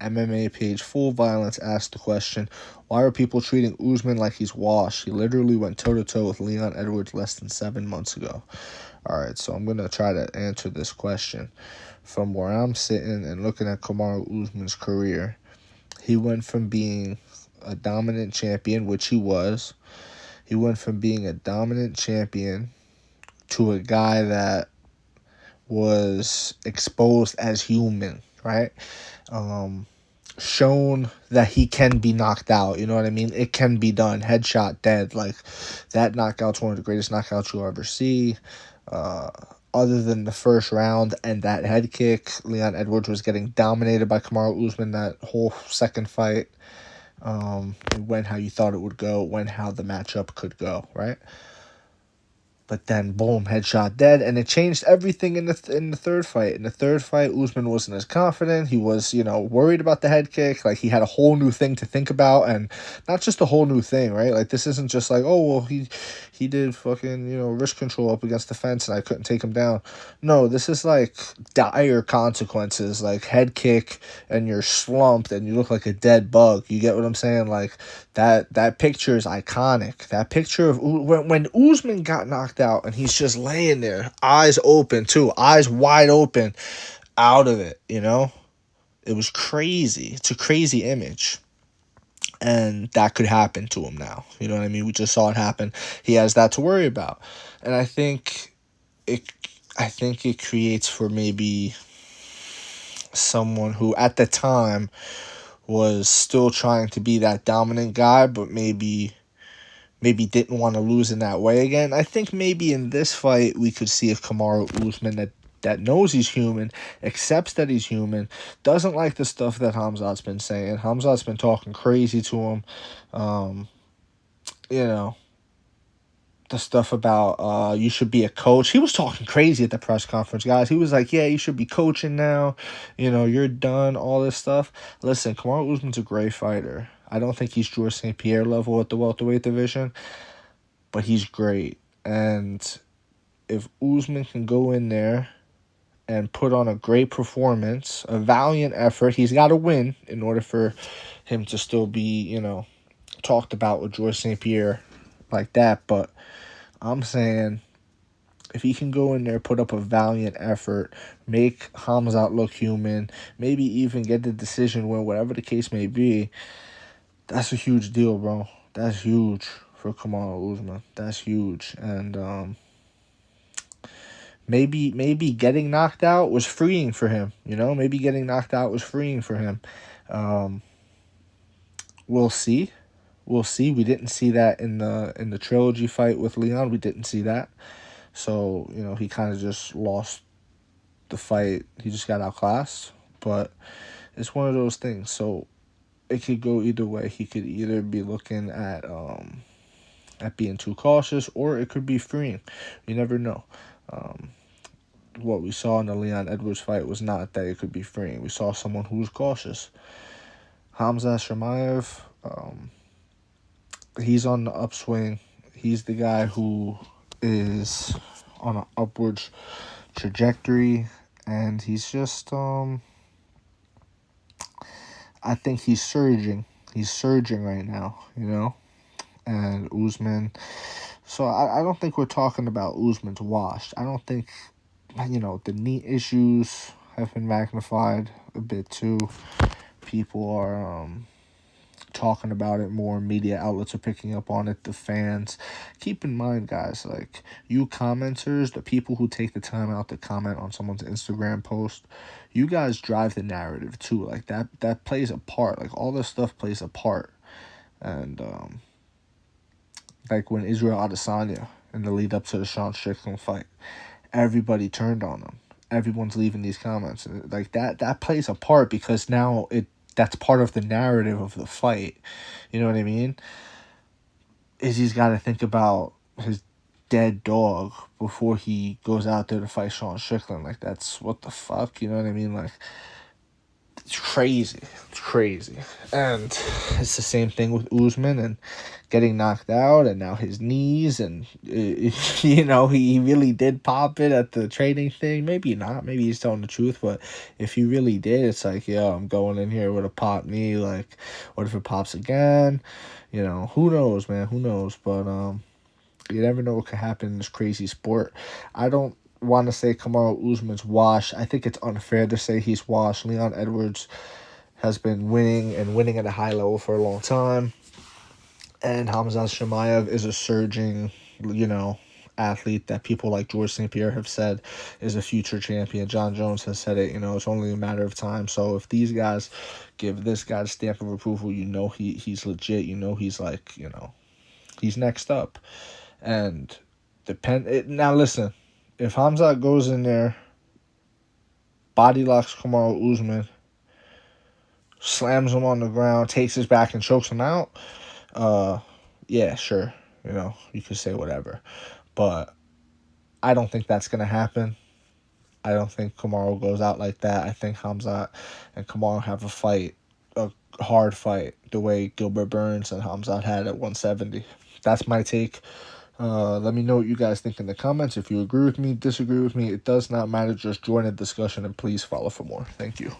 MMA page Full Violence asked the question, why are people treating Usman like he's washed? He literally went toe-to-toe with Leon Edwards less than 7 months ago. All right, so I'm going to try to answer this question. From where I'm sitting and looking at Kamaru Usman's career, he went from being a dominant champion, which he was. He went from being a dominant champion to a guy that was exposed as human, right? Shown that he can be knocked out. You know what I mean? It can be done. Headshot, dead. Like, that knockout's one of the greatest knockouts you'll ever see. Other than the first round and that head kick, Leon Edwards was getting dominated by Kamaru Usman that whole second fight. It went how you thought it would go. It went how the matchup could go, right? But then, boom, headshot, dead, and it changed everything in the third fight. In the third fight, Usman wasn't as confident. He was, worried about the head kick. Like, he had a whole new thing to think about, and not just a whole new thing, right? Like, this isn't just like, oh, well, he did fucking, wrist control up against the fence, and I couldn't take him down. No, this is like dire consequences, like head kick, and you're slumped, and you look like a dead bug. You get what I'm saying? Like, that picture is iconic. That picture of when Usman got knocked out and he's just laying there, eyes open too, eyes wide open, out of it. It was crazy. It's a crazy image, and that could happen to him now. You know what I mean? We just saw it happen. He has that to worry about, and I think it creates for maybe someone who at the time was still trying to be that dominant guy, but maybe didn't want to lose in that way again. I think maybe in this fight we could see if Kamaru Usman that knows he's human, accepts that he's human, doesn't like the stuff that Hamzat's been saying. Hamzat's been talking crazy to him. You know, the stuff about you should be a coach. He was talking crazy at the press conference, guys. He was like, yeah, you should be coaching now. You're done, all this stuff. Listen, Kamaru Usman's a great fighter. I don't think he's George St. Pierre level at the welterweight division, but he's great. And if Usman can go in there and put on a great performance, a valiant effort, he's got to win in order for him to still be, talked about with George St. Pierre like that. But I'm saying if he can go in there, put up a valiant effort, make Hamzat look human, maybe even get the decision win, whatever the case may be, that's a huge deal, bro. That's huge for Kamaru Usman. That's huge. And maybe getting knocked out was freeing for him. Maybe getting knocked out was freeing for him. We'll see. We'll see. We didn't see that in the trilogy fight with Leon. We didn't see that. So, he kind of just lost the fight. He just got outclassed. But it's one of those things. So it could go either way. He could either be looking at being too cautious, or it could be freeing. You never know. What we saw in the Leon Edwards fight was not that it could be freeing. We saw someone who was cautious. Hamza Shemaev, he's on the upswing. He's the guy who is on an upwards trajectory, and he's just, I think he's surging. He's surging right now, and Usman. So I don't think we're talking about Usman's washed. I don't think, the knee issues have been magnified a bit too. People are talking about it more. Media outlets are picking up on it. The fans. Keep in mind, guys, like, you commenters, the people who take the time out to comment on someone's Instagram post, you guys drive the narrative too. Like, that plays a part. Like, all this stuff plays a part. And like when Israel Adesanya in the lead up to the Sean Strickland fight, everybody turned on him. Everyone's leaving these comments. Like, that plays a part, because now that's part of the narrative of the fight. You know what I mean? Izzy's got to think about his dead dog before he goes out there to fight Sean Strickland. Like, that's what the fuck, you know what I mean? Like, it's crazy. It's crazy. And it's the same thing with Usman and getting knocked out, and now his knees, and he really did pop it at the training thing. Maybe not. Maybe he's telling the truth, but if he really did, it's like, yo, I'm going in here with a pop knee. Like, what if it pops again? Who knows, man? Who knows? But you never know what could happen in this crazy sport. I don't want to say Kamaru Usman's washed. I think it's unfair to say he's washed. Leon Edwards has been winning and winning at a high level for a long time. And Hamzat Chimaev is a surging, athlete that people like George St. Pierre have said is a future champion. John Jones has said it, it's only a matter of time. So if these guys give this guy a stamp of approval, he's legit. He's like, he's next up. And now listen, if Hamzat goes in there, body locks Kamaru Usman, slams him on the ground, takes his back and chokes him out, yeah, sure, you could say whatever. But I don't think that's going to happen. I don't think Kamaru goes out like that. I think Hamzat and Kamaru have a hard fight, the way Gilbert Burns and Hamzat had at 170. That's my take. Let me know what you guys think in the comments. If you agree with me, disagree with me, it does not matter. Just join the discussion and please follow for more. Thank you.